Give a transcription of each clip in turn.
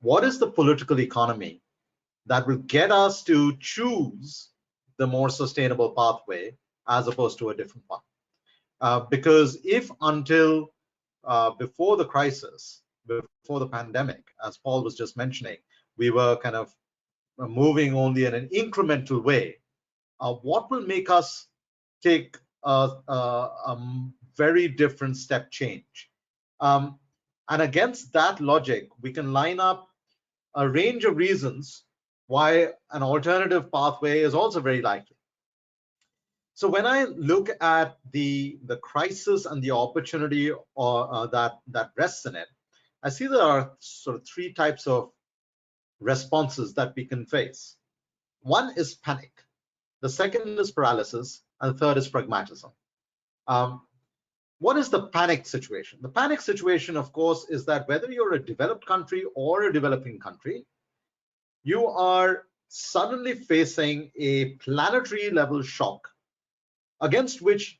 what is the political economy that will get us to choose the more sustainable pathway as opposed to a different one. Because if until before the crisis, before the pandemic, as Paul was just mentioning, we were kind of moving only in an incremental way, what will make us take a very different step change? And against that logic, we can line up a range of reasons why an alternative pathway is also very likely. So when I look at the crisis and the opportunity that rests in it, I see there are sort of three types of responses that we can face. One is panic, the second is paralysis, and the third is pragmatism. What is the panic situation? The panic situation, of course, is that whether you're a developed country or a developing country, you are suddenly facing a planetary level shock against which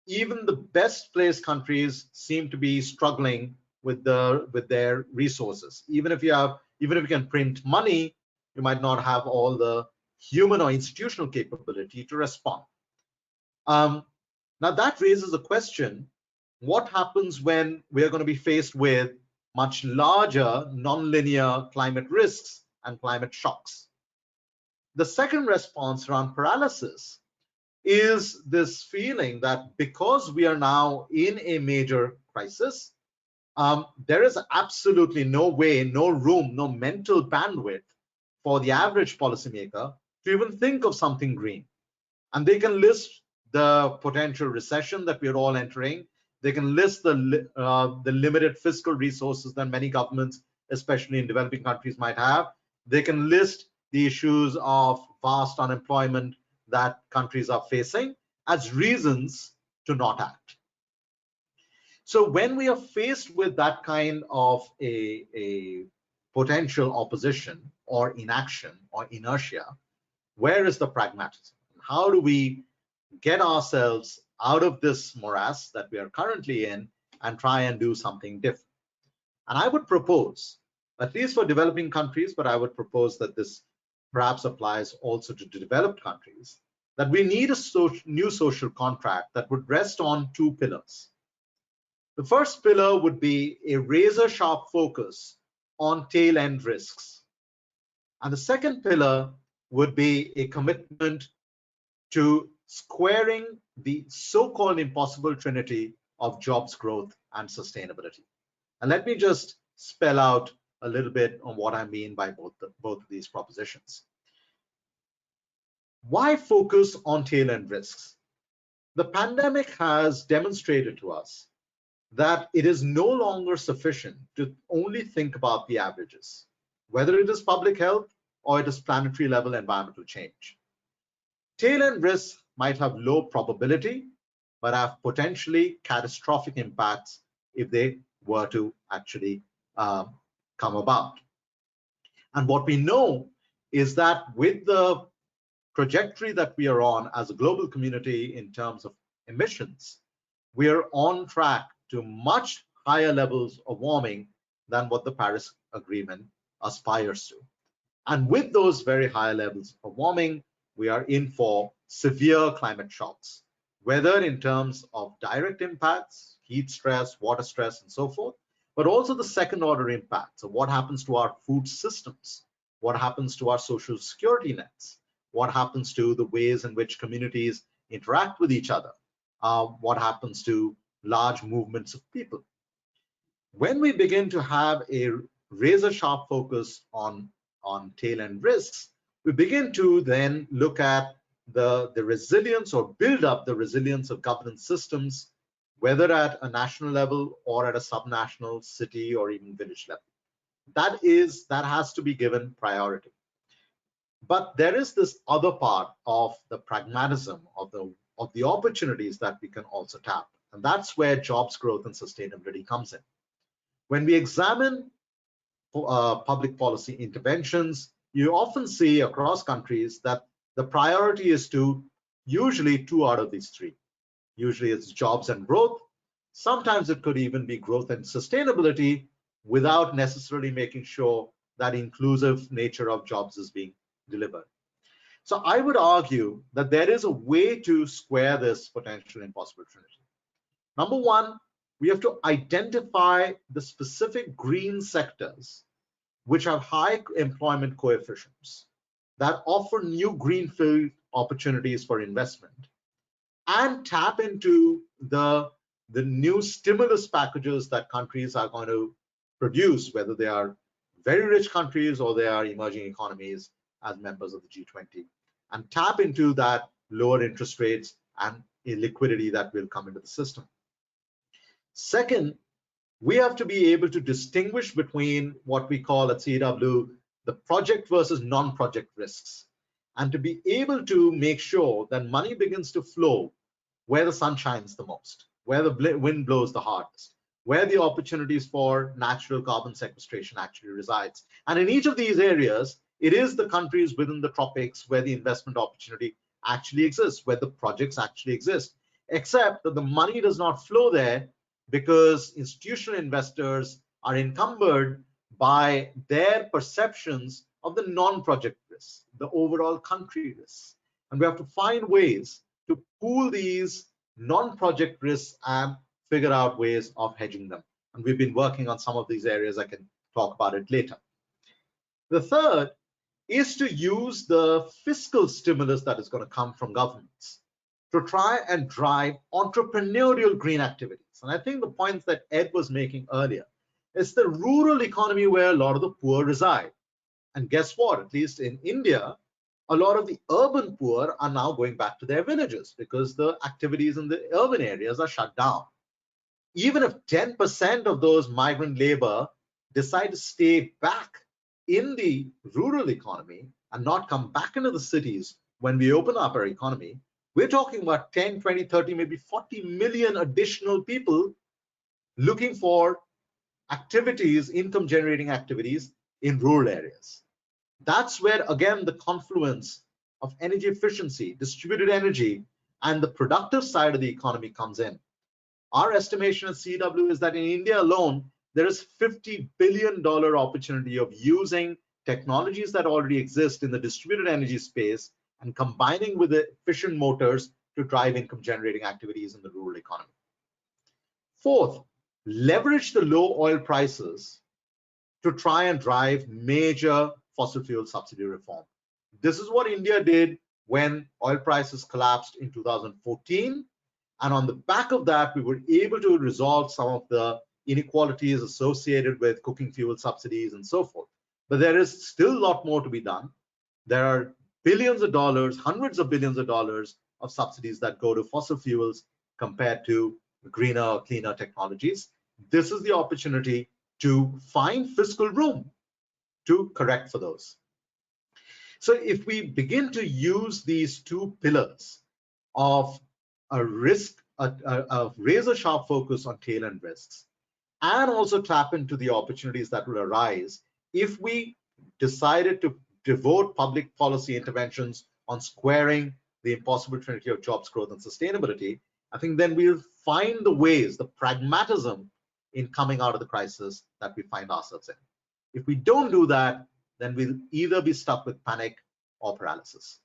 even the best placed countries seem to be struggling with their resources. Even if you can print money, you might not have all the human or institutional capability to respond. Now that raises a question: what happens when we are going to be faced with much larger nonlinear climate risks and climate shocks? The second response around paralysis is this feeling that because we are now in a major crisis, there is absolutely no way, no room, no mental bandwidth for the average policymaker to even think of something green. And they can list the potential recession that we're all entering. They can list the limited fiscal resources that many governments, especially in developing countries, might have. They can list the issues of vast unemployment that countries are facing as reasons to not act. So when we are faced with that kind of a potential opposition or inaction or inertia, where is the pragmatism? How do we get ourselves out of this morass that we are currently in and try and do something different? And I would propose, at least for developing countries, but I would propose that this perhaps applies also to developed countries, that we need a new social contract that would rest on two pillars. The first pillar would be a razor-sharp focus on tail-end risks. And the second pillar would be a commitment to squaring the so-called impossible trinity of jobs growth and sustainability. And let me just spell out a little bit on what I mean by both of these propositions. Why focus on tail-end risks? The pandemic has demonstrated to us that it is no longer sufficient to only think about the averages, whether it is public health or it is planetary level environmental change. Tail-end risks might have low probability, but have potentially catastrophic impacts if they were to actually come about. And what we know is that with the trajectory that we are on as a global community in terms of emissions, we are on track to much higher levels of warming than what the Paris Agreement aspires to. And with those very high levels of warming, we are in for severe climate shocks, whether in terms of direct impacts, heat stress, water stress, and so forth, but also the second order impacts of what happens to our food systems, what happens to our social security nets, what happens to the ways in which communities interact with each other, what happens to large movements of people. When we begin to have a razor-sharp focus on tail-end risks, we begin to then look at the resilience or build up the resilience of governance systems, whether at a national level or at a subnational, city, or even village level. That has to be given priority. But there is this other part of the pragmatism of the opportunities that we can also tap. And that's where jobs growth and sustainability comes in. When we examine public policy interventions, you often see across countries that the priority is to usually two out of these three. Usually it's jobs and growth. Sometimes it could even be growth and sustainability without necessarily making sure that inclusive nature of jobs is being delivered. So I would argue that there is a way to square this potential impossible trinity. Number one, we have to identify the specific green sectors which have high employment coefficients that offer new greenfield opportunities for investment, and tap into the new stimulus packages that countries are going to produce, whether they are very rich countries or they are emerging economies as members of the G20, and tap into that lower interest rates and a liquidity that will come into the system. Second, we have to be able to distinguish between what we call at CW the project versus non-project risks, and to be able to make sure that money begins to flow where the sun shines the most, where the wind blows the hardest, where the opportunities for natural carbon sequestration actually resides. And in each of these areas, it is the countries within the tropics where the investment opportunity actually exists, where the projects actually exist, except that the money does not flow there because institutional investors are encumbered by their perceptions of the non-project risks, the overall country risks. And we have to find ways to pool these non-project risks and figure out ways of hedging them. And we've been working on some of these areas. I can talk about it later. The third is to use the fiscal stimulus that is going to come from governments to try and drive entrepreneurial green activities. And I think the points that Ed was making earlier is the rural economy where a lot of the poor reside. And guess what? At least in India, a lot of the urban poor are now going back to their villages because the activities in the urban areas are shut down. Even if 10% of those migrant labor decide to stay back in the rural economy and not come back into the cities when we open up our economy, we're talking about 10, 20, 30, maybe 40 million additional people looking for activities, income generating activities in rural areas. That's where, again, the confluence of energy efficiency, distributed energy, and the productive side of the economy comes in. Our estimation at CW is that in India alone, there is $50 billion opportunity of using technologies that already exist in the distributed energy space and combining with the efficient motors to drive income generating activities in the rural economy. Fourth, leverage the low oil prices to try and drive major fossil fuel subsidy reform. This is what India did when oil prices collapsed in 2014. And on the back of that, we were able to resolve some of the inequalities associated with cooking fuel subsidies and so forth. But there is still a lot more to be done. There are billions of dollars, hundreds of billions of dollars of subsidies that go to fossil fuels compared to greener or cleaner technologies. This is the opportunity to find fiscal room to correct for those. So if we begin to use these two pillars of a razor sharp focus on tail end risks, and also tap into the opportunities that will arise if we decided to devote public policy interventions on squaring the impossible trinity of jobs, growth, and sustainability, I think then we'll find the ways, the pragmatism in coming out of the crisis that we find ourselves in. If we don't do that, then we'll either be stuck with panic or paralysis.